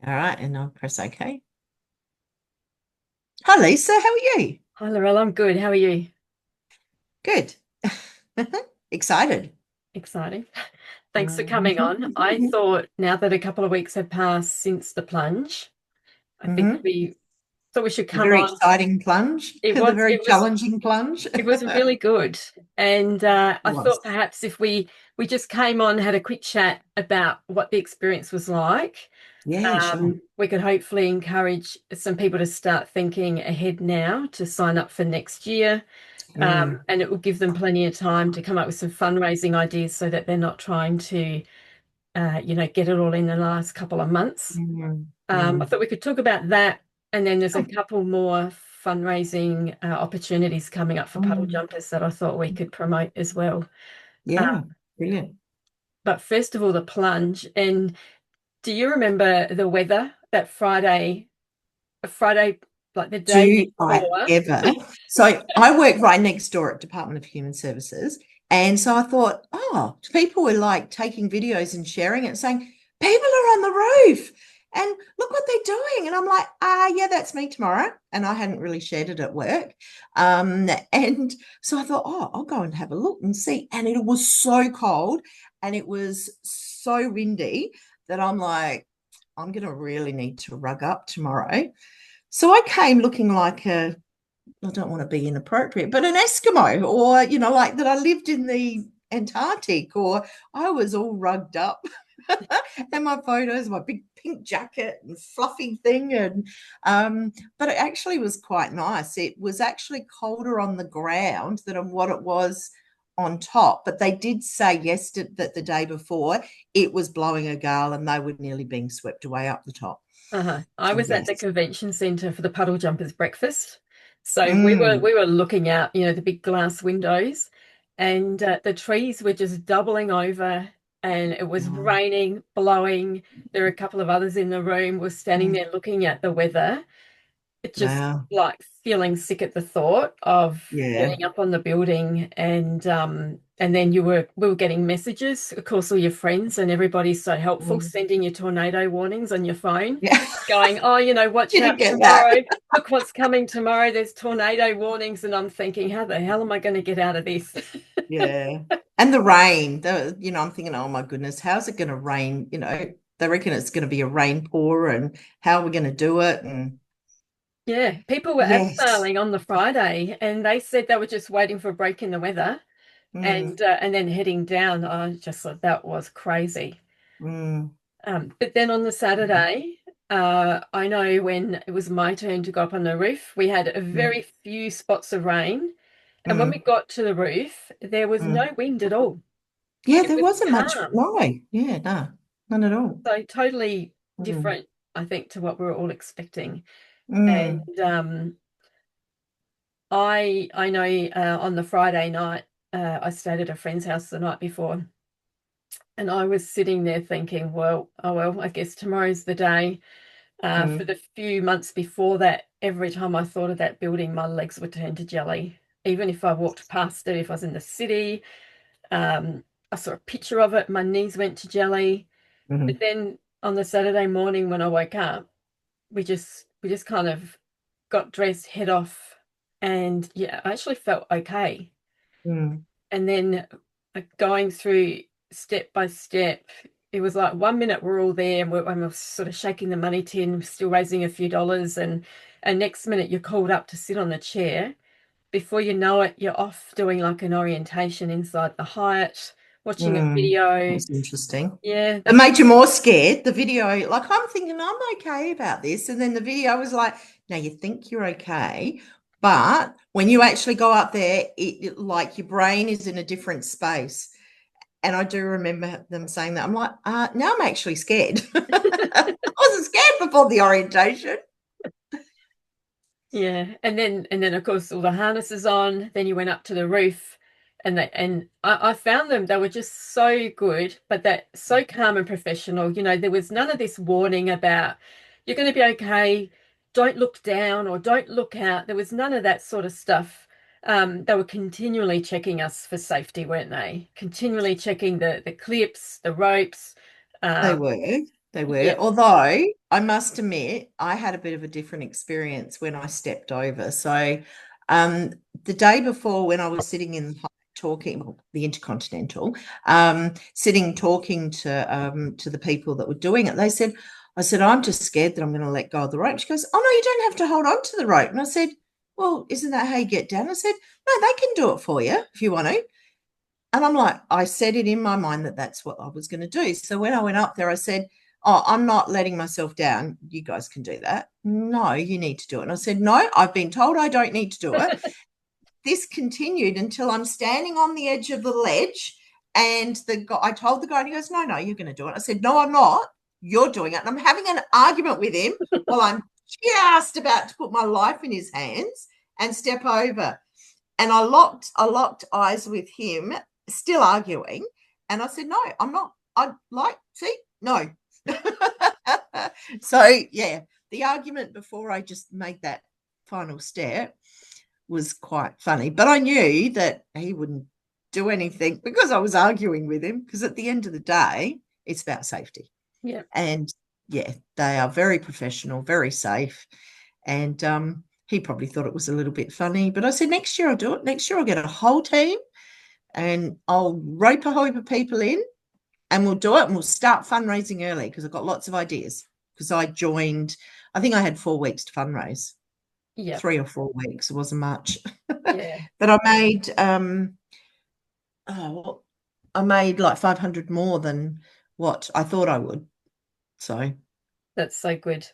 All right, and I'll press OK. Hi, Lisa. How are you? Hi, Lorelle. I'm good. How are you? Good. Excited. Exciting. Thanks for coming on. I Mhm. thought now that a couple of weeks have passed since the plunge, I think Mhm. we thought we should The come very on. exciting plunge, It the was very it was challenging plunge. it was really good. And I thought Was. perhaps if we just came on, had a quick chat about what the experience was like, Yeah, sure. we could hopefully encourage some people to start thinking ahead now to sign up for next year. Mm, And it will give them plenty of time to come up with some fundraising ideas so that they're not trying to, get it all in the last couple of months. mm, I mm. thought we could talk about that. And then there's a Oh, couple more fundraising opportunities coming up for Puddle mm. Jumpers that I thought we could promote as well. Uh, Yeah, brilliant. but first of all, the plunge. And do you remember the weather that Friday, like the day Do I before? ever? So I work right next door at Department of Human Services. And so I thought, oh, people were like taking videos and sharing it, saying, people are on the roof and look what they're doing. And I'm like, yeah, that's me tomorrow. And I hadn't really shared it at work. And so I thought, oh, I'll go and have a look and see. And it was so cold and it was so windy that I'm like, I'm going to really need to rug up tomorrow. So I came looking like I don't want to be inappropriate, but an Eskimo, or, like that I lived in the Antarctic, or I was all rugged up. And my photos, my big pink jacket and fluffy thing. But it actually was quite nice. It was actually colder on the ground than on what it was on top. But they did say yesterday that the day before it was blowing a gale and they were nearly being swept away up the top. I So was at the yes. convention centre for the Puddle Jumpers breakfast. So we were Mm. we were looking out, the big glass windows, and the trees were just doubling over, and it was Oh, raining, blowing. There were a couple of others in the room were standing mm. there looking at the weather, just Wow. like feeling sick at the thought of Yeah. getting up on the building and then we were getting messages, of course, all your friends and everybody's so helpful, Mm. sending you tornado warnings on your phone, Yeah. going, oh, watch Didn't out get that. tomorrow. Look what's coming tomorrow. There's tornado warnings. And I'm thinking, how the hell am I going to get out of this? Yeah. And the rain, I'm thinking, oh my goodness, how's it going to rain? They reckon it's going to be a rain pour and how are we going to do it? And Yeah, people were yes. abseiling on the Friday and they said they were just waiting for a break in the weather Mm, and then heading down. I just thought that was crazy. mm, But then on the Saturday, I know when it was my turn to go up on the roof, we had a mm, very few spots of rain. And when we mm, got to the roof, there was no mm. wind at all. Yeah, It there was wasn't much. calm. No. Yeah, no, none at all. So totally Mm, different, I think, to what we were all expecting. mm, And I know on the Friday night, I stayed at a friend's house the night before, and I was sitting there thinking, well, oh well, I guess tomorrow's the day. For mm, the few months before that, every time I thought of that building, my legs would turn to jelly. Even if I walked past it, if I was in the city, um, I saw a picture of it, my knees went to jelly. But mm, then on the Saturday morning when I woke up, we just kind of got dressed, head off, and yeah, I actually felt okay. mm, And then going through step by step, it was like 1 minute we're all there and we're sort of shaking the money tin, still raising a few dollars, and next minute you're called up to sit on the chair. Before you know it, you're off doing like an orientation inside the Hyatt, watching a mm. video. That's interesting. Yeah, It that's made you more scared. The video, like I'm thinking I'm okay about this. And then the video was like, now you think you're okay. But when you actually go up there, like your brain is in a different space. And I do remember them saying that. I'm like, now I'm actually scared. I wasn't scared before the orientation. yeah. And then of course all the harnesses on. Then you went up to the roof and I found them, they were just so good, but that so calm and professional. There was none of this warning about you're going to be okay, don't look down or don't look out. There was none of that sort of stuff. They were continually checking us for safety, weren't they? Continually checking the clips, the ropes. They Um, were. They were. yeah. Although I must admit, I had a bit of a different experience when I stepped over. So, the day before, when I was sitting in talking, the Intercontinental, sitting talking to the people that were doing it, I said, I'm just scared that I'm going to let go of the rope. She goes, oh no, you don't have to hold on to the rope. And I said, well, isn't that how you get down? I said, no, they can do it for you if you want to. And I'm like, I said it in my mind that that's what I was going to do. So when I went up there, I said, oh, I'm not letting myself down. You guys can do that. No, you need to do it. And I said, no, I've been told I don't need to do it. This continued until I'm standing on the edge of the ledge. And I told the guy, and he goes, no, you're going to do it. I said, no, I'm not. You're doing it. And I'm having an argument with him while I'm just about to put my life in his hands and step over. And I locked eyes with him, still arguing. And I said, no, I'm not. No. So, yeah, the argument before I just made that final step was quite funny. But I knew that he wouldn't do anything because I was arguing with him, because at the end of the day, it's about safety. Yeah. And, yeah, they are very professional, very safe. And he probably thought it was a little bit funny. But I said, next year I'll do it. Next year I'll get a whole team and I'll rope a whole heap of people in and we'll do it, and we'll start fundraising early, because I've got lots of ideas. Because I joined, I think I had 4 weeks to fundraise. Yeah. 3 or 4 weeks. It wasn't much. Yeah. But I made I made like 500 more than what I thought I would. So that's so good.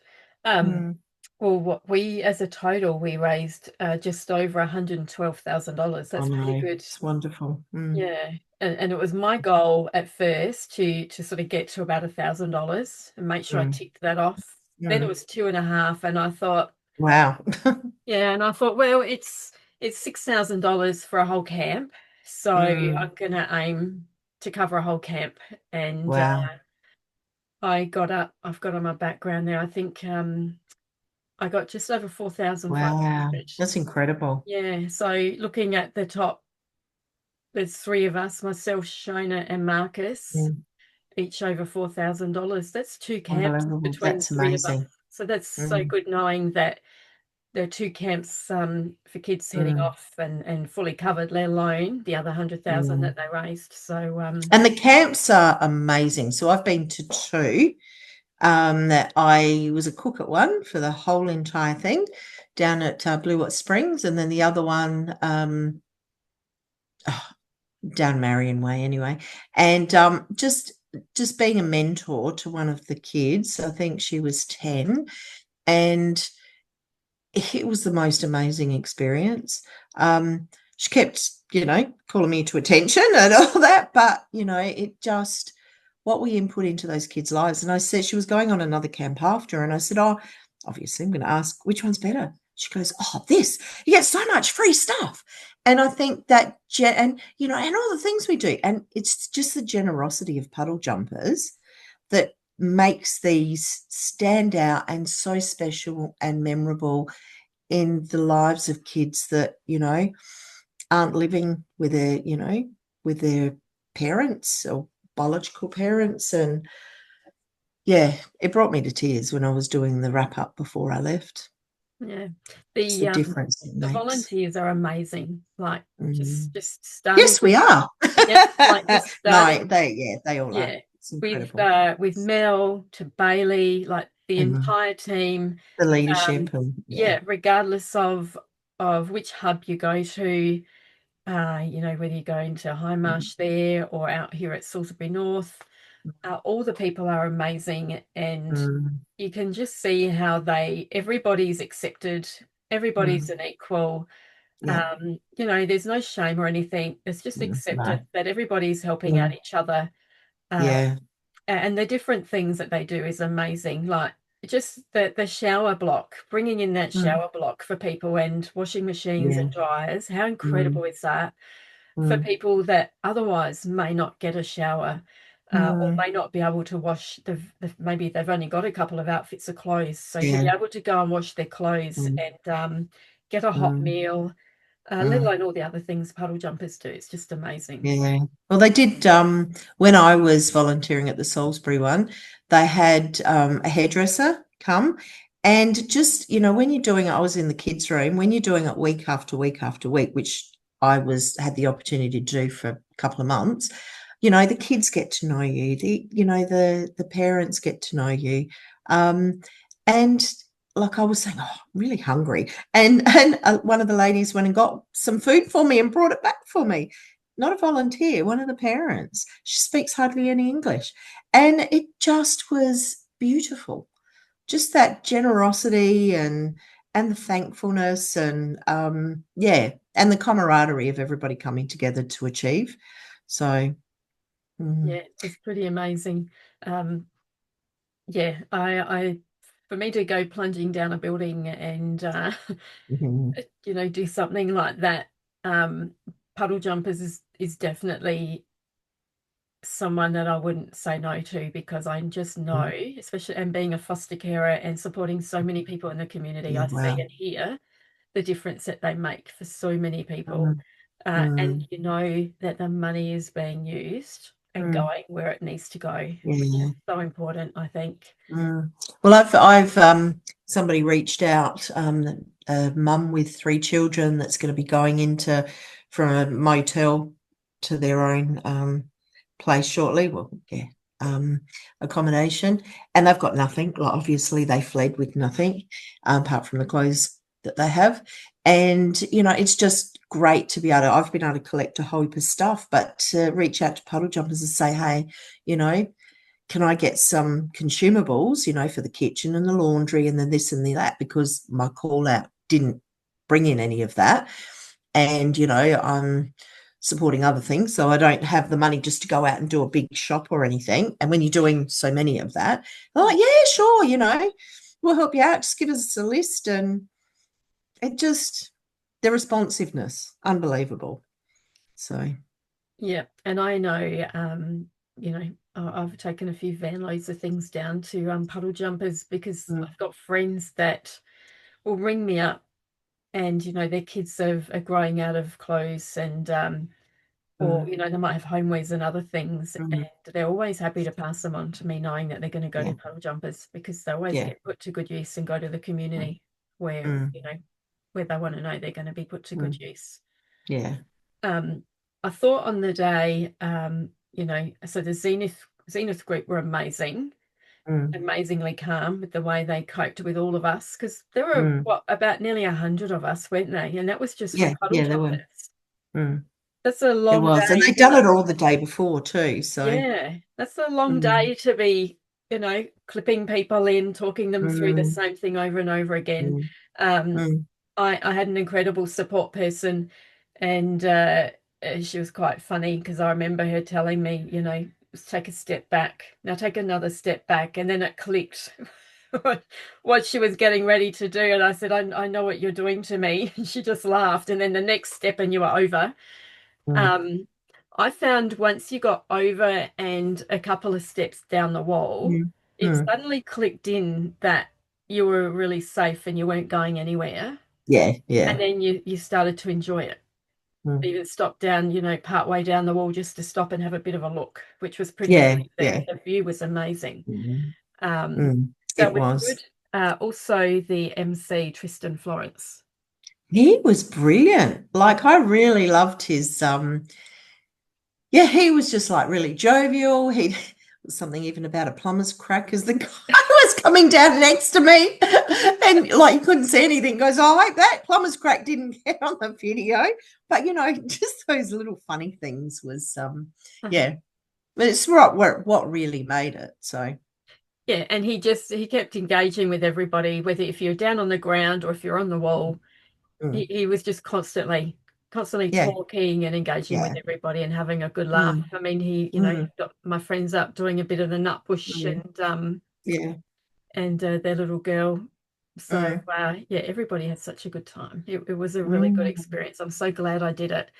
Well, what we as a total, we raised just over $112,000. That's pretty good. It's wonderful. Yeah. And it was my goal at first to sort of get to about $1,000 and make sure I ticked that off. Then it was 2.5, and I thought, wow. yeah, and I thought, well, it's $6,000 for a whole camp, so I'm gonna aim to cover a whole camp. And wow. I've got on my background there. I think I got just over 4,500. Wow, that's incredible. Yeah, so looking at the top, there's 3 of us, myself, Shona, and Marcus, each over $4,000. That's 2 camps between That's 3 of amazing. us. So that's so good, knowing that there are 2 camps for kids heading off and fully covered, let alone the other 100,000 that they raised. So and the camps are amazing. So I've been to 2. That I was a cook at one for the whole entire thing down at Blue Hot Springs, and then the other one down Marion Way anyway. And just being a mentor to one of the kids, I think she was 10, and it was the most amazing experience. She kept, calling me to attention and all that, but, it just, what we input into those kids' lives. And I said, she was going on another camp after, and I said, oh, obviously I'm going to ask, which one's better? She goes, oh, this, you get so much free stuff. And I think that, and all the things we do, and it's just the generosity of Puddle Jumpers that makes these stand out and so special and memorable in the lives of kids that, aren't living with their parents or biological parents. And yeah, it brought me to tears when I was doing the wrap up before I left. Yeah, the difference it the makes. volunteers are amazing. Like just starting. Yes, we are. Yeah, like just starting. No, they all are. It's incredible. With Mel to Bailey, like the entire team, the leadership, and regardless of which hub you go to, whether you go into High Marsh there or out here at Salisbury North, all the people are amazing, and you can just see how everybody's accepted, everybody's an equal. There's no shame or anything. It's just accepted that everybody's helping out each other. And the different things that they do is amazing. Like just the shower block, bringing in that shower block for people, and washing machines and dryers. How incredible is that for people that otherwise may not get a shower or may not be able to wash maybe they've only got a couple of outfits of clothes. So to be able to go and wash their clothes and get a hot meal, let alone all the other things Puddle Jumpers do. It's just amazing. Yeah. Well, they did, when I was volunteering at the Salisbury one, they had a hairdresser come. And just, when you're doing it, I was in the kids' room, when you're doing it week after week after week, which I had the opportunity to do for a couple of months, the kids get to know you, the parents get to know you. And like I was saying, oh, I'm really hungry. And one of the ladies went and got some food for me and brought it back for me. Not a volunteer, one of the parents. She speaks hardly any English. And it just was beautiful. Just that generosity and the thankfulness and and the camaraderie of everybody coming together to achieve. So yeah, it's pretty amazing. Yeah, I for me to go plunging down a building and do something like that, Puddle Jumpers is definitely someone that I wouldn't say no to, because I just know, especially and being a foster carer and supporting so many people in the community, I see wow. and hear the difference that they make for so many people. And you know that the money is being used and going where it needs to go, which is so important, I think. Well, I've somebody reached out, a mum with 3 children that's going to be going into from a motel to their own place shortly. Well, accommodation, and they've got nothing. Like, obviously, they fled with nothing apart from the clothes that they have. And it's just great to be able to. I've been able to collect a whole heap of stuff, but to reach out to Puddle Jumpers and say, hey, can I get some consumables, for the kitchen and the laundry and then this and that, because my call out didn't bring in any of that. And, I'm supporting other things, so I don't have the money just to go out and do a big shop or anything. And when you're doing so many of that, I'm like, yeah, sure, we'll help you out. Just give us a list. And the responsiveness, unbelievable. So, Yeah, and I know, I've taken a few van loads of things down to Puddle Jumpers, because I've got friends that will ring me up, and their kids are growing out of clothes, and or they might have homewares and other things, and they're always happy to pass them on to me, knowing that they're going to go to Puddle Jumpers, because they always get put to good use and go to the community where where they want to know they're going to be put to good use. Yeah. I thought on the day, so the Zenith group were amazing, amazingly calm with the way they coped with all of us, because there were about nearly 100 of us, weren't they? And that was just for Puddle There were. Jumpers. That's a There long was, and day. they'd done it all the day before too. So Yeah, that's a long day to be, clipping people in, talking them through the same thing over and over again. I had an incredible support person, and she was quite funny, because I remember her telling me, take a step back, now take another step back, and then it clicked what she was getting ready to do. And I said, I know what you're doing to me. And she just laughed, and then the next step and you were over. I found once you got over and a couple of steps down the wall, it suddenly clicked in that you were really safe and you weren't going anywhere. Yeah. And then you started to enjoy it. Even stopped down, part way down the wall, just to stop and have a bit of a look, which was pretty amazing. The view was amazing. So It it was was. good. Also, the MC, Tristan Florence. He was brilliant. Like, I really loved his he was just like really jovial. He was something even about a plumber's crack as the guy was coming down next to me, and like you couldn't see anything. He goes, oh, like that plumber's crack didn't get on the video, but just those little funny things was but it's what really made it. So yeah, and he kept engaging with everybody, whether if you're down on the ground or if you're on the wall. He was just constantly talking and engaging with everybody and having a good laugh. I mean, he got my friends up doing a bit of the nut push and their little girl. So everybody had such a good time. It was a really good experience. I'm so glad I did it.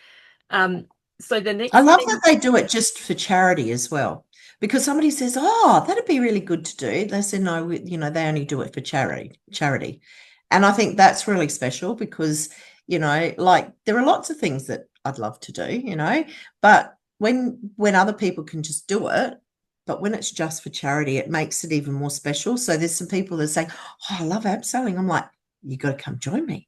So the next I love thing, that they do it just for charity as well, because somebody says, oh, that'd be really good to do. They said, no, they only do it for charity. And I think that's really special, because, like, there are lots of things that I'd love to do, but when other people can just do it, but when it's just for charity, it makes it even more special. So there's some people that say, "Oh, I love abseiling." I'm like, "You got to come join me.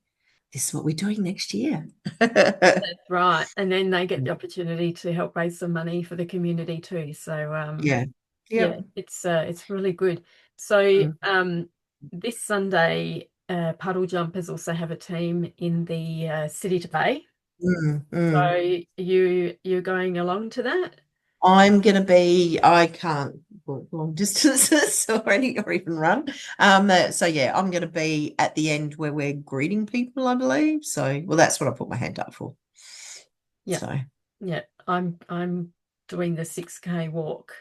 This is what we're doing next year." That's right. And then they get the opportunity to help raise some money for the community too. So Yeah. yeah, Yep. it's really good. So Mm. this Sunday, Puddle Jumpers also have a team in the city to bay. Mm, mm. So you're going along to that? I'm going to be, I can't walk long distances or even run. So yeah, I'm going to be at the end where we're greeting people, I believe. So, well, that's what I put my hand up for. Yeah, So yeah. I'm doing the 6K walk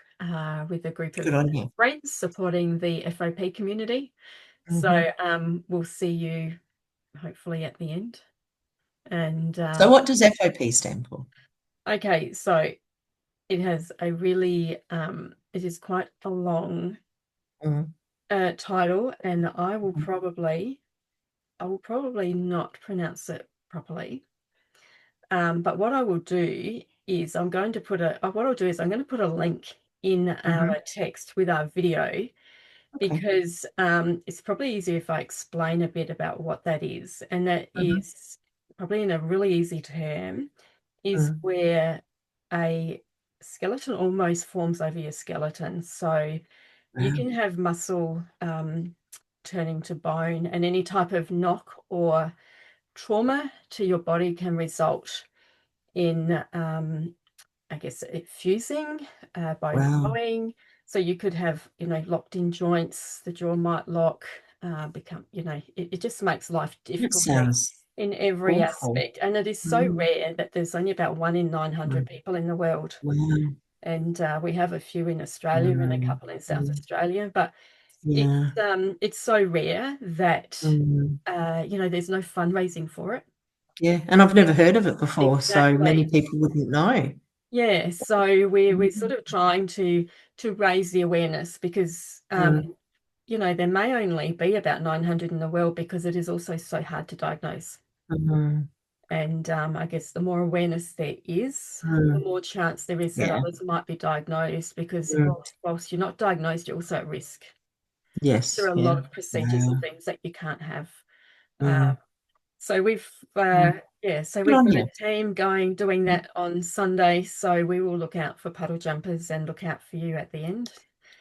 with a group good of on you. friends supporting the FOP community. Hmm. So we'll see you hopefully at the end. And So what does FOP stand for? okay, so it has a really it is quite a long Mm, title, and mm, I will probably not pronounce it properly. But what I will do is I'm going to put a link in mhm. our text with our video, Okay. because it's probably easier if I explain a bit about what that is. And that Mhm, is probably in a really easy term, is mm. where a skeleton almost forms over your skeleton. So you Wow. can have muscle turning to bone, and any type of knock or trauma to your body can result in, I guess, it fusing, bone Wow. growing. So you could have, locked in joints, the jaw might lock, become, it just makes life That difficult sounds in every awful. aspect. And it is so Mm, rare that there's only about 1 in 900 mm. people in the world. Wow. And we have a few in Australia and a Mm, couple in South mm. Australia, but Yeah. it's so rare that Mm. there's no fundraising for it. Yeah. And I've never heard of it before, so many Exactly. people wouldn't know. Yeah, so we're sort Mm, of trying to raise the awareness, because mm, there may only be about 900 in the world, because it is also so hard to diagnose. mm, And I guess the more awareness there is, the mm. more chance there is that Yeah. others might be diagnosed, because Mm. whilst you're not diagnosed, you're also at risk. There Yes. are a lot Yeah. of procedures and Wow. things that you can't have. Uh, Mm, so mm. Good we've on got a you. team doing that on Sunday. So we will look out for Puddle Jumpers and look out for you at the end.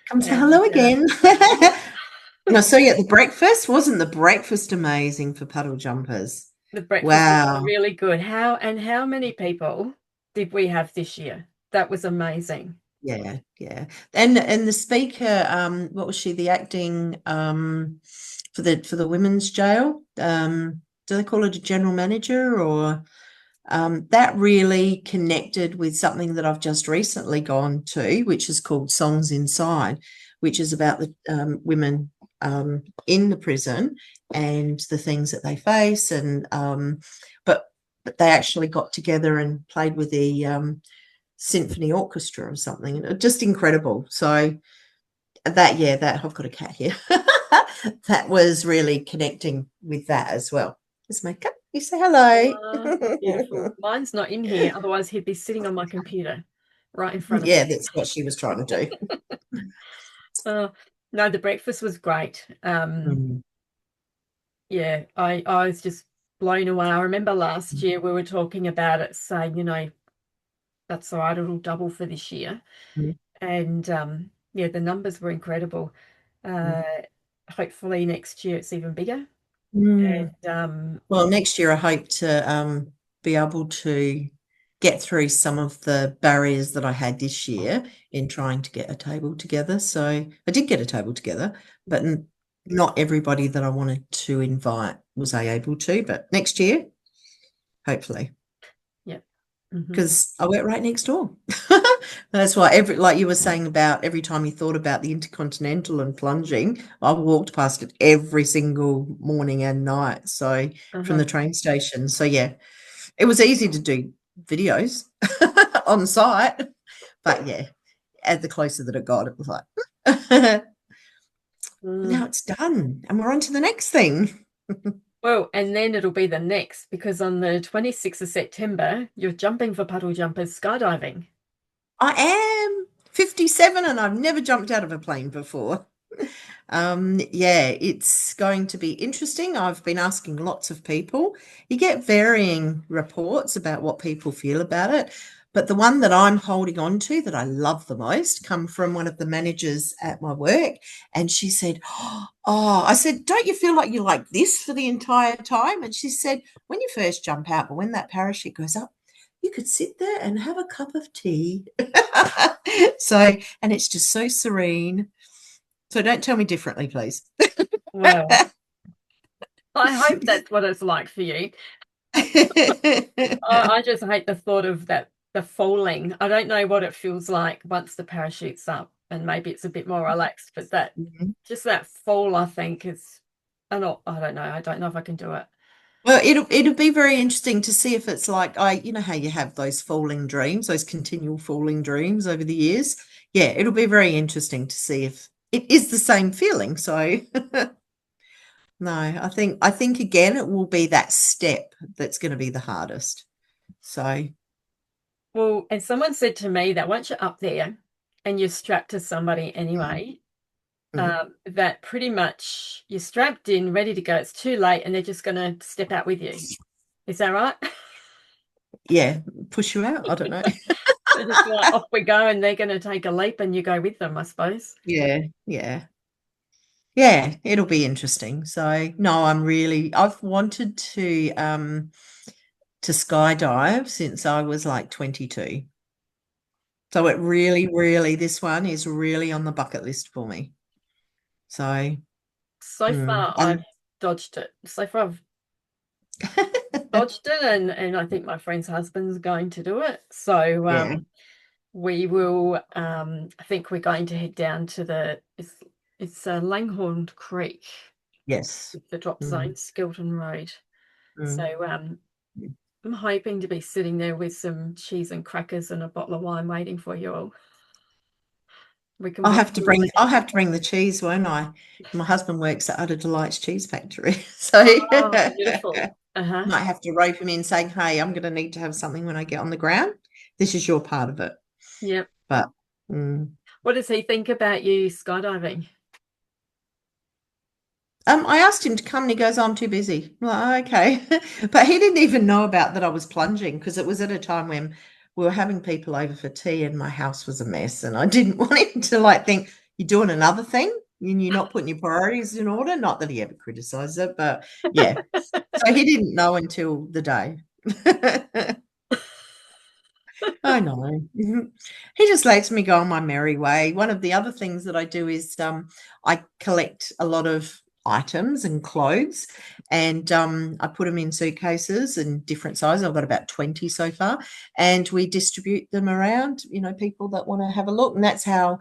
Come say And hello again. yeah, And I saw you at the breakfast. Wasn't the breakfast amazing for Puddle Jumpers? the breakfast was Wow. really good. How many people did we have this year? That was amazing. Yeah, yeah. And the speaker, what was she? The acting for the women's jail. Do they call it a general manager or that really connected with something that I've just recently gone to, which is called Songs Inside, which is about the women in the prison and the things that they face. And but they actually got together and played with the symphony orchestra or something. Just incredible. So that I've got a cat here. That was really connecting with that as well. Just make up. You say Beautiful. hello. Mine's not in here, otherwise he'd be sitting on my computer right in front of Yeah, me. that's what she was trying to do. Uh, no, the breakfast was great. Mm, Yeah, I was just blown away. I remember last mm, year we were talking about it, saying, that's all right, it'll double for this year. mm, And yeah, the numbers were incredible. mm. Uh, Hopefully next year it's even bigger. Mm. And Well, next year I hope to be able to get through some of the barriers that I had this year in trying to get a table together. So I did get a table together, but not everybody that I wanted to invite was I able to. But next year, hopefully, yeah. Hmm. because I work right next door. That's why like you were saying about every time you thought about the Intercontinental and plunging, I walked past it every single morning and night. So from Uh-huh. the train station. So yeah, it was easy to do videos on site, but yeah, as the closer that it got, it was like, Mm. now it's done, and we're on to the next thing. Well, and then it'll be the next, because on the 26th of September, you're jumping for Puddle Jumpers skydiving. I am 57 and I've never jumped out of a plane before. Yeah, it's going to be interesting. I've been asking lots of people. You get varying reports about what people feel about it. But the one that I'm holding on to that I love the most come from one of the managers at my work. And she said, oh, I said, don't you feel like you're like this for the entire time? And she said, when you first jump out, but when that parachute goes up, you could sit there and have a cup of tea. So, and it's just so serene. So don't tell me differently, please. Well, I hope that's what it's like for you. I just hate the thought of that, the falling. I don't know what it feels like once the parachute's up, and maybe it's a bit more relaxed, but that just that fall, I think is, I don't know. I don't know if I can do it. Well, it'll be very interesting to see if it's like you know how you have those falling dreams, those continual falling dreams over the years. Yeah, it'll be very interesting to see if it is the same feeling. So no, I think again it will be that step that's going to be the hardest. So Well, and someone said to me that once you're up there and you're strapped to somebody anyway, that pretty much you're strapped in, ready to go. It's too late, and they're just going to step out with you. Is that right? yeah, push you out. I don't know. They're just like, off we go, and they're going to take a leap, and you go with them, I suppose. Yeah, yeah. Yeah, it'll be interesting. So no, I've wanted to skydive since I was like 22. So it really, this one is really on the bucket list for me. So So far, I've and dodged it. So far, I've dodged it, and I think my friend's husband's going to do it. So yeah, we will. I think we're going to head down to it's Langhorne Creek, yes. the drop zone, Skilton Road. So Mm. I'm hoping to be sitting there with some cheese and crackers and a bottle of wine waiting for you all. We can watch you all. I'll have to bring the cheese, won't I? My husband works at Utter Delights Cheese Factory. So Oh, beautiful. Uh-huh. might have to rope him in saying, hey, I'm gonna need to have something when I get on the ground. This is your part of it. Yep. But What does he think about you skydiving? I asked him to come and he goes, I'm too busy. I'm like, "Oh, okay." But he didn't even know about that I was plunging because it was at a time when we were having people over for tea and my house was a mess. And I didn't want him to like think you're doing another thing and you're not putting your priorities in order. Not that he ever criticized it, but yeah. So he didn't know until the day. I know. He just lets me go on my merry way. One of the other things that I do is I collect a lot of items and clothes and I put them in suitcases in different sizes. I've got about 20 so far and we distribute them around, you know, people that want to have a look. And that's how,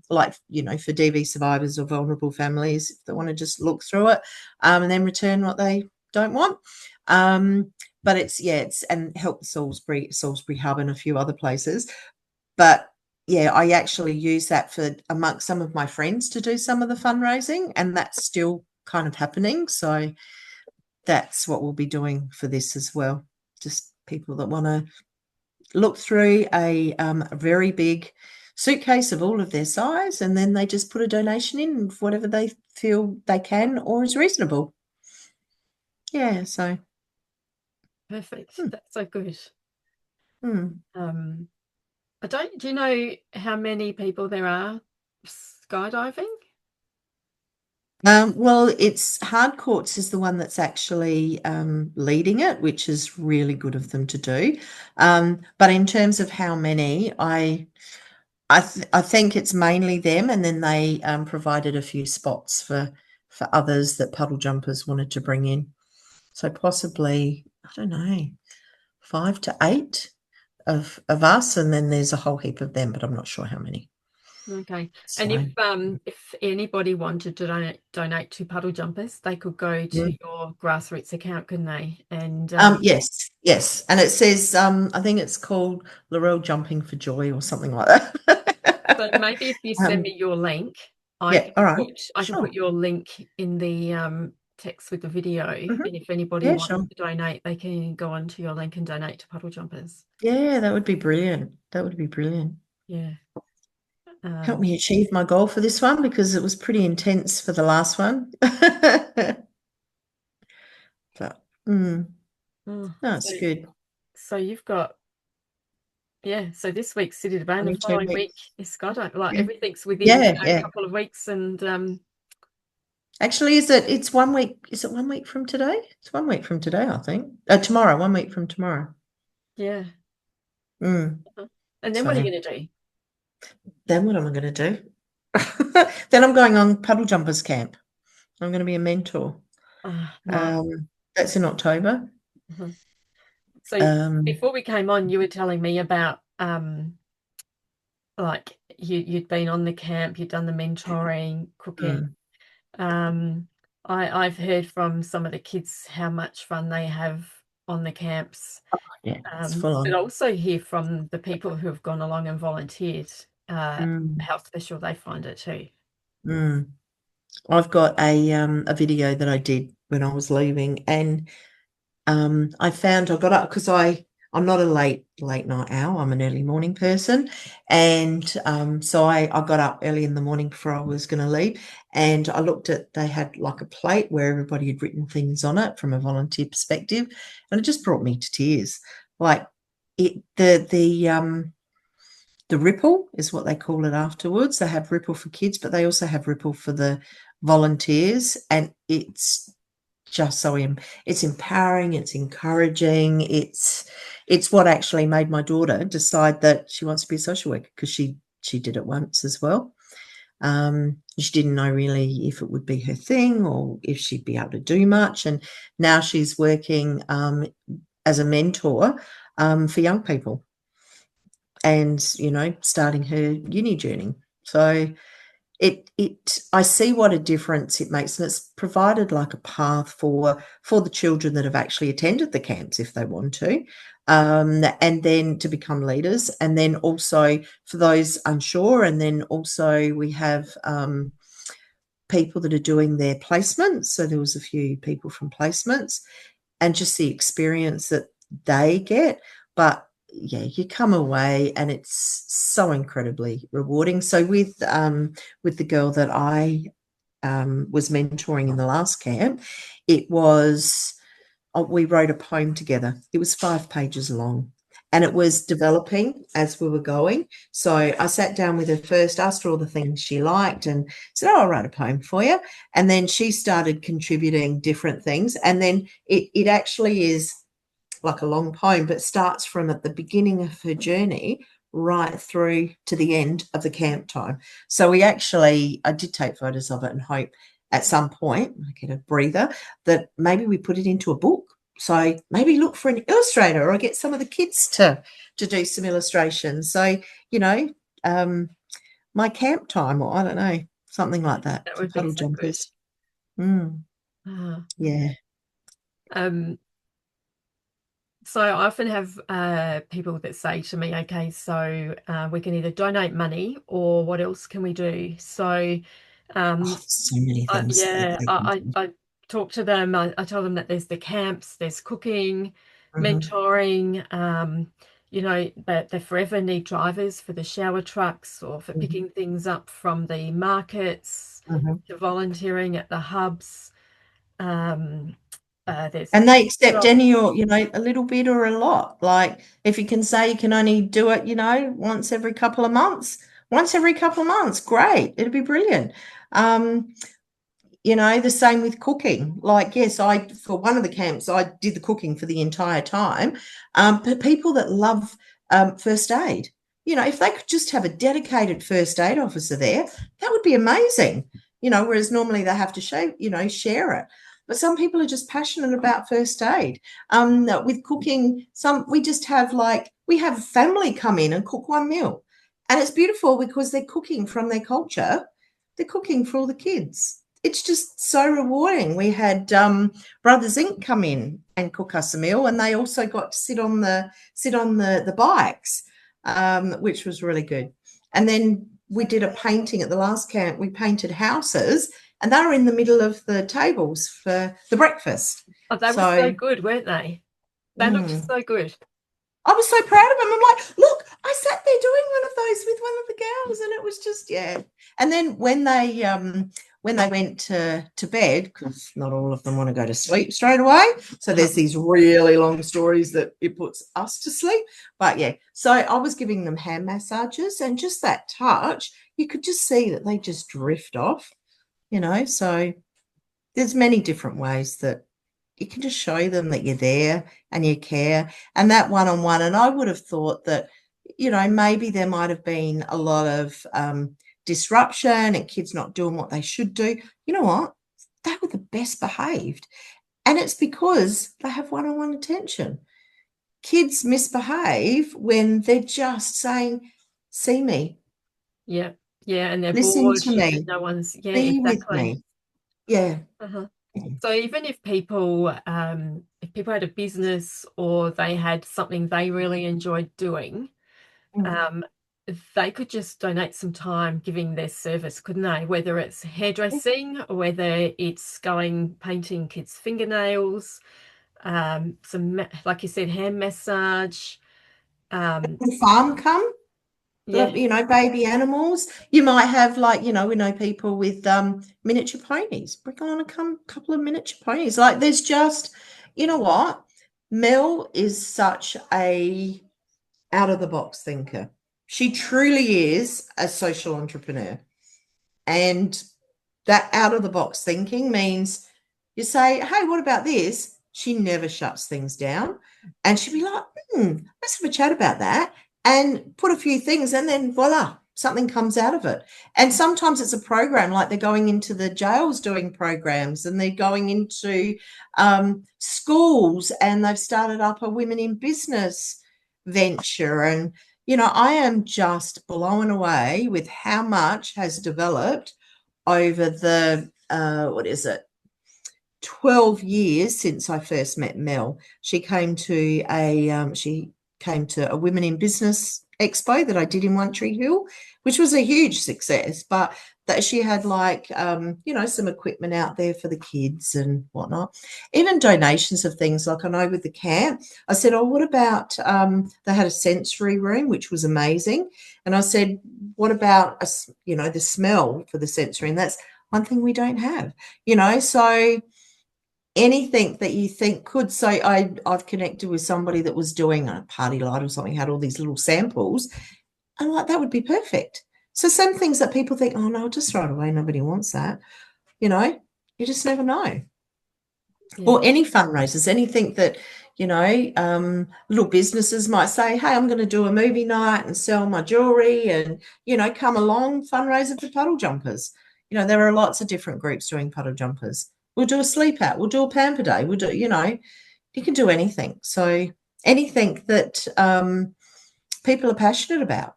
like, you know, for DV survivors or vulnerable families, if they want to just look through it and then return what they don't want. But it's and help Salisbury Hub and a few other places. But yeah, I actually use that for amongst some of my friends to do some of the fundraising, and that's still kind of happening. So that's what we'll be doing for this as well. Just people that want to look through a very big suitcase of all of their size, and then they just put a donation in of whatever they feel they can or is reasonable. Yeah, so Perfect. That's so good. hmm. Do you know how many people there are skydiving? Well, it's Hardcourts is the one that's actually leading it, which is really good of them to do. But in terms of how many, I think it's mainly them, and then they provided a few spots for others that Puddle Jumpers wanted to bring in. So possibly, I don't know, 5 to 8 of us, and then there's a whole heap of them, but I'm not sure how many. Okay. So, And if anybody wanted to donate to Puddle Jumpers, they could go to your grassroots account, couldn't they? And yes. And it says I think it's called Lorelle Jumping for Joy or something like that. so maybe if you send me your link, Yeah, all right. I can Sure. put your link in the text with the video. Mhm. And if anybody Yeah, wants sure. to donate, they can go onto your link and donate to Puddle Jumpers. Yeah, that would be brilliant. That would be brilliant. Yeah. Help me achieve my goal for this one because it was pretty intense for the last one. But no, it's good. So you've got, so this week's City to Bane, the 22 following week weeks. is Skydiving. Like everything's within Yeah. a couple of weeks, and actually, it's 1 week? Is it 1 week from today? It's 1 week from today, I think. Tomorrow, 1 week from tomorrow. Yeah. And then what are you going to do? Then what am I going to do? Then I'm going on Puddle Jumpers camp. I'm going to be a mentor. Wow. That's in October. So before we came on, you were telling me about like you'd been on the camp, you'd done the mentoring, cooking. I've heard from some of the kids how much fun they have on the camps. Yeah, it's full on. But also hear from the people who have gone along and volunteered how special they find it too. I've got a video that I did when I was leaving, and I got up because I'm not a late night owl. I'm an early morning person, and so I got up early in the morning before I was going to leave, and I looked at, they had like a plate where everybody had written things on it from a volunteer perspective, and it just brought me to tears. Like the ripple is what they call it afterwards. They have ripple for kids, but they also have ripple for the volunteers, and it's just so it's empowering, it's encouraging, it's what actually made my daughter decide that she wants to be a social worker, because she did it once as well. She didn't know really if it would be her thing or if she'd be able to do much, and now she's working as a mentor for young people, and starting her uni journey. So I see what a difference it makes, and it's provided like a path for the children that have actually attended the camps, if they want to, and then to become leaders, and then also for those unsure, and then also we have people that are doing their placements. So there was a few people from placements, and just the experience that they get. But yeah, you come away and it's so incredibly rewarding. So with the girl that I was mentoring in the last camp, it was, we wrote a poem together. It was 5 pages long, and it was developing as we were going. So I sat down with her first, asked her all the things she liked, and said, I'll write a poem for you. And then she started contributing different things. And then it actually is like a long poem, but starts from at the beginning of her journey right through to the end of the camp time. So I did take photos of it, and hope at some point I get a breather that maybe we put it into a book. So maybe look for an illustrator, or get some of the kids to do some illustrations. So, my camp time, or I don't know, something like that. That would be Puddle so Jumpers. Yeah. So I often have people that say to me, okay, so we can either donate money, or what else can we do? So so many things. I talk to them. I tell them that there's the camps, there's cooking, mentoring, that they forever need drivers for the shower trucks, or for picking things up from the markets, to volunteering at the hubs. And they accept any, or a little bit or a lot. Like if you can say you can only do it once every couple of months, great, it'll be brilliant. The same with cooking. Like, yes, for one of the camps I did the cooking for the entire time, but people that love first aid, if they could just have a dedicated first aid officer there, that would be amazing. Whereas normally they have to share it. But some people are just passionate about first aid. With cooking, we have family come in and cook one meal. And it's beautiful because they're cooking from their culture. They're cooking for all the kids. It's just so rewarding. We had Brothers Inc. come in and cook us a meal, and they also got to sit on the bikes, which was really good. And then we did a painting at the last camp. We painted houses, and they were in the middle of the tables for the breakfast. Oh, they were so good, weren't they? They looked so good. I was so proud of them. I'm like, look, I sat there doing one of those with one of the girls, and it was just, yeah. And then when they went to bed, because not all of them want to go to sleep straight away, so there's these really long stories that it puts us to sleep. But yeah, so I was giving them hand massages, and just that touch, you could just see that they just drift off, you know. So there's many different ways that you can just show them that you're there and you care, and that one-on-one. And I would have thought that, you know, maybe there might have been a lot of disruption and kids not doing what they should do. You know what? They were the best behaved. And it's because they have one-on-one attention. Kids misbehave when they're just saying, see me, Yeah, yeah, and they're listen bored to and me, no one's, yeah, be with exactly. me. Yeah. So even if people had a business or they had something they really enjoyed doing, Mm. um, they could just donate some time giving their service, couldn't they? Whether it's hairdressing or whether it's going painting kids' fingernails, like you said, hand massage. The farm come, Yeah, you know, baby animals. You might have, like, you know, we know people with miniature ponies. Bring on a couple of miniature ponies. Like, there's just, you know what? Mel is such a out of the box thinker. She truly is a social entrepreneur. And that out of the box thinking means you say, hey, what about this? She never shuts things down. And she'd be like, let's have a chat about that and put a few things, and then voila, something comes out of it. And sometimes it's a program, like they're going into the jails doing programs, and they're going into schools, and they've started up a women in business venture. And, you know, I am just blown away with how much has developed over the what is it, 12 years since I first met Mel. She came to a women in business expo that I did in One Tree Hill, which was a huge success. But that she had, like, you know, some equipment out there for the kids and whatnot, even donations of things. Like, I know with the camp, I said, oh, what about they had a sensory room, which was amazing. And I said, what about you know, the smell for the sensory? And that's one thing we don't have, you know. So anything that you think could. So I've connected with somebody that was doing a party light or something, had all these little samples. I'm like, that would be perfect. So some things that people think, oh no, I'll just throw it away, nobody wants that, you know. You just never know. yeah, Or any fundraisers, anything that, you know, little businesses might say, hey, I'm going to do a movie night and sell my jewelry, and, you know, come along, fundraiser for Puddle Jumpers. You know, there are lots of different groups doing Puddle Jumpers. We'll do a sleep out, we'll do a pamper day, we'll do, you know, you can do anything. So anything that people are passionate about.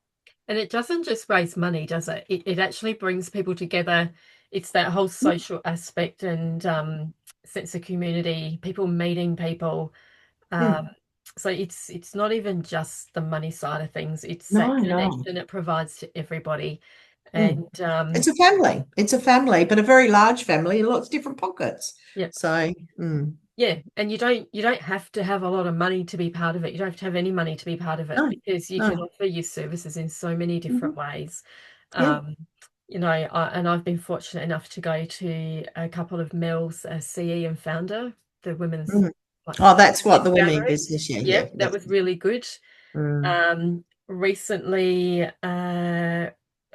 and it doesn't just raise money, does it? It actually brings people together. It's that whole social aspect and sense of community, people meeting people. Mm. Um, so it's not even just the money side of things. It's that No, no. connection it provides to everybody. Mm. And It's a family. It's a family, but a very large family in lots of different pockets. yeah, So, yeah. And you don't have to have a lot of money to be part of it. You don't have to have any money to be part of it no, because you can no. offer your services in so many different Mhm. ways. Yeah. Um, and I've been fortunate enough to go to a couple of Mel's CE and founder, the women's Mm. like Oh, that's what event the women in gathering. business. Yeah, yeah. Yep, that That's was really good. mm, Recently,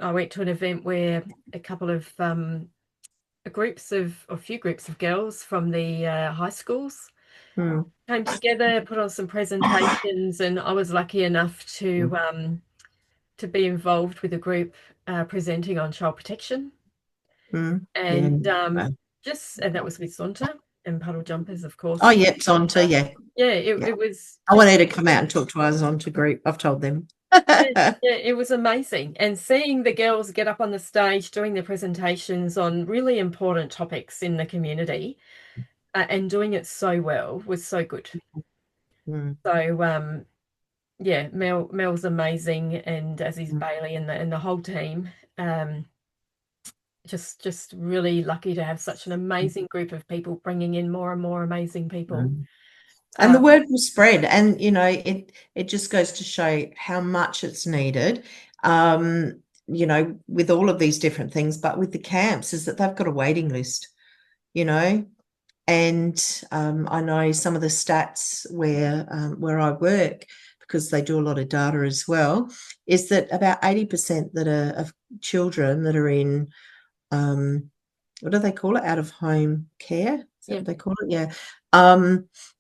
I went to an event where a couple of a few groups of girls from the high schools mm, came together, put on some presentations, and I was lucky enough to be involved with a group presenting on child protection, yeah. and Well, and that was with Saunter and Puddle Jumpers, of course. oh, yep, Zonta. Yeah, Yeah, yeah. it was I want just her to come out and talk to our Zonta group. I've told them. yeah, yeah, it was amazing. And seeing the girls get up on the stage doing their presentations on really important topics in the community and doing it so well was so good. Mm, So yeah, Mel's amazing, and as is mm, Bailey and the whole team. Um, just really lucky to have such an mm, amazing group of people bringing in more and more amazing people. mm. And the Um, word will spread, and it just goes to show how much it's needed. With all of these different things, but with the camps, is that they've got a waiting list, you know. And I know some of the stats where I work, because they do a lot of data as well, is that about 80% that are of children that are in what do they call it? Out of home care? Is that yeah, what they call it? Yeah.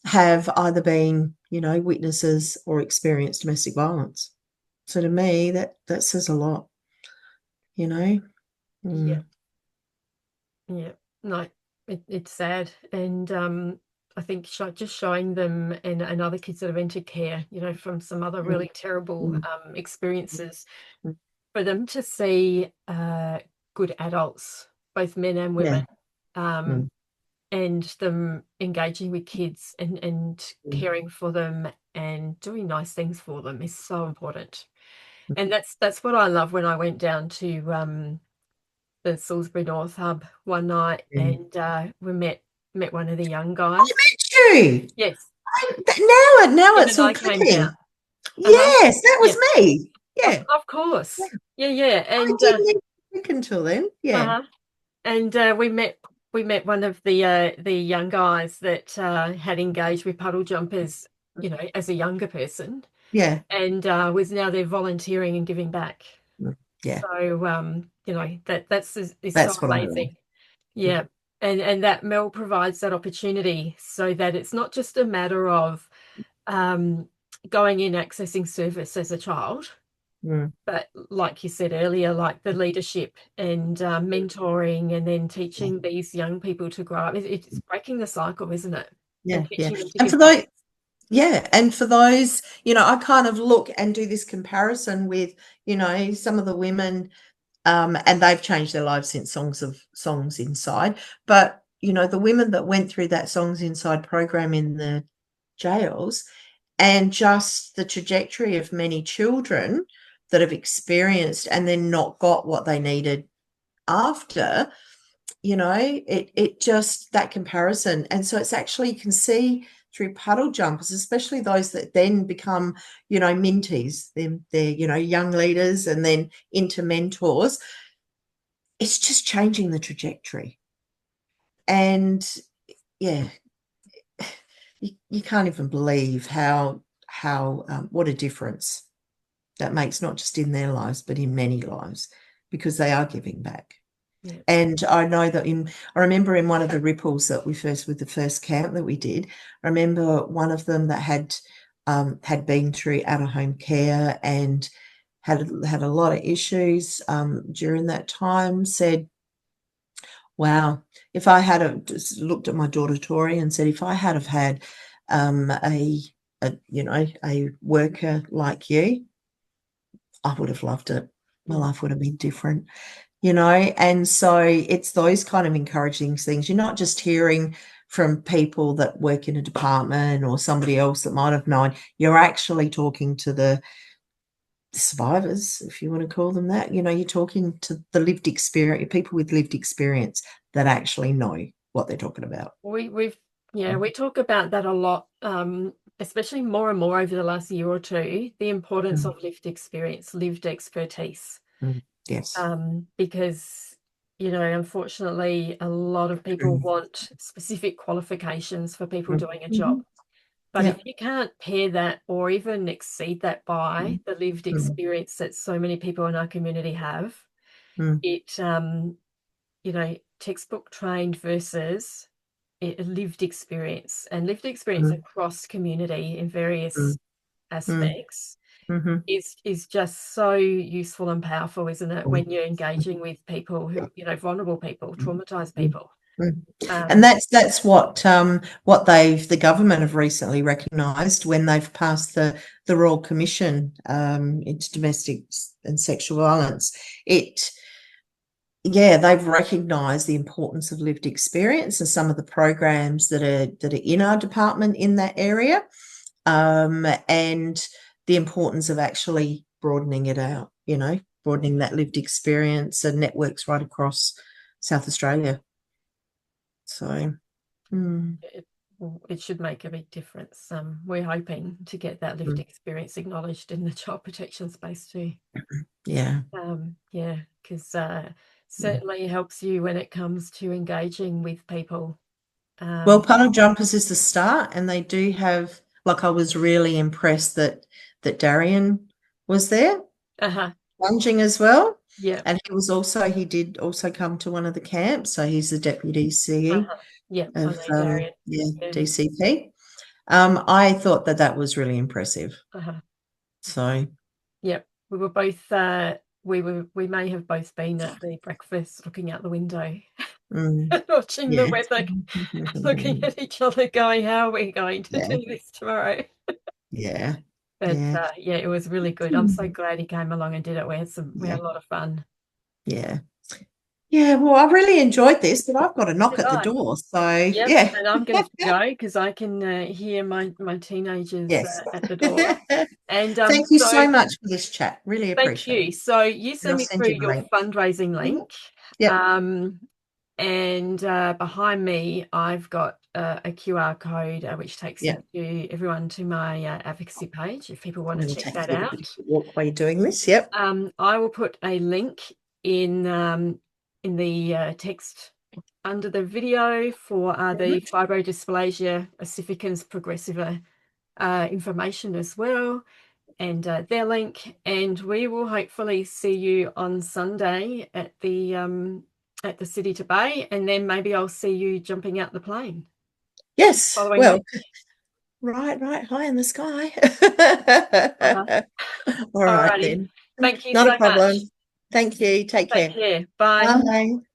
Have either been, witnesses or experienced domestic violence. So to me, that says a lot, you know. yeah, Mm. yeah. No, it's sad, and I think just showing them and other kids that have entered care, from some other Mm. really terrible Mm. experiences, Mm. for them to see good adults, both men and women, Yeah. um, Mm. and them engaging with kids and Mm. caring for them and doing nice things for them is so important. And that's what I love when I went down to the Salisbury North Hub one night, Mm. and we met one of the young I guys. met you. Yes, Now him it's and all I came down. clicking. Uh-huh. Yes, that was Yeah, me. of Yeah. of Yeah. course. Yeah, yeah. I And didn't even click until then. Yeah. uh-huh. And we met one of the young guys that had engaged with Puddle Jumpers, as a younger person, Yeah. and was now there volunteering and giving back. Mm. Yeah. So that's so That's what I love. amazing. Yeah. And that Mel provides that opportunity so that it's not just a matter of um, going in accessing service as a child, Mm. but like you said earlier, like the leadership and mentoring, and then Yeah. teaching these young people to grow up. It's breaking the cycle, isn't it? And Yeah. Yeah. teaching them to And give for back. those, yeah, and for those, I kind of look and do this comparison with, some of the women, and they've changed their lives since Songs Inside. But, the women that went through that Songs Inside program in the jails, and just the trajectory of many children that have experienced and then not got what they needed after, it just that comparison. And so it's actually, you can see through Puddle Jumpers, especially those that then become, mentees, they're, young leaders and then into mentors. It's just changing the trajectory. And yeah, you can't even believe how what a difference that makes, not just in their lives, but in many lives, because they are giving back. Yeah. And I know that I remember in one of the ripples that with the first camp that we did, I remember one of them that had been through out of home care and had a lot of issues during that time, said, wow, if I had just looked at my daughter Tori and said, if I had have had a worker like you, I would have loved it. My Mm. life would have been different. And so it's those kind of encouraging things. You're not just hearing from people that work in a department or somebody else that might have known. You're actually talking to the survivors, if you want to call them that. You're talking to the lived experience, people with lived experience that actually know what they're talking about. We talk about that a lot, especially more and more over the last year or two, the importance Mm. of lived experience, lived expertise. Mm. Yes. Because, unfortunately, a lot of people Mm. want specific qualifications for people Mm. doing a job. Mhm. But if Yeah. you can't pair that or even exceed that by Mm. the lived Mm. experience that so many people in our community have, Mm. it, textbook trained versus a lived experience, and lived experience Mm. across community in various Mm. Mm. aspects Mhm. is just so useful and powerful, isn't it? Mm. When you're engaging with people who, vulnerable people, traumatized Mm. people. Mm. And Um, that's what the government have recently recognised when they've passed the Royal Commission into domestic and sexual violence. They've recognised the importance of lived experience and some of the programs that are in our department in that area, and the importance of actually broadening it out. Broadening that lived experience and networks right across South Australia. So. Mm. it should make a big difference. We're hoping to get that lift experience acknowledged in the child protection space too. Yeah. Yeah, because certainly helps you when it comes to engaging with people. Well, Puddle Jumpers is the start, and they do have, like, I was really impressed that Darian was there, plunging as well. Yeah. And he did also come to one of the camps, so he's the deputy CE Yeah, I of know Darian. DCP. I thought that was really impressive. So yep, we were both we may have both been at the breakfast looking out the window watching the weather, looking at each other going, how are we going to do this tomorrow? Yeah. But yeah, it was really good. I'm so glad he came along and did it. We had a lot of fun. Yeah. Yeah, well, I really enjoyed this, but I've got a knock at the door. So, yeah. And I'm going to go because I can hear my teenagers at the door. And thank you so much for this chat. Really appreciate it. Thank you. So you send me through your fundraising link. And behind me, I've got a QR code which takes everyone to my advocacy page if people want to check that out. Walk while you're doing this. I will put a link in the text under the video for the Fibrodysplasia Ossificans Progressiva information as well, and their link. And we will hopefully see you on Sunday at the City to Bay, and then maybe I'll see you jumping out the plane. Yes. Well, right high in the sky. All right then. Thank you Not so a problem. much. Thank you. Take care. Take care. Bye. Bye.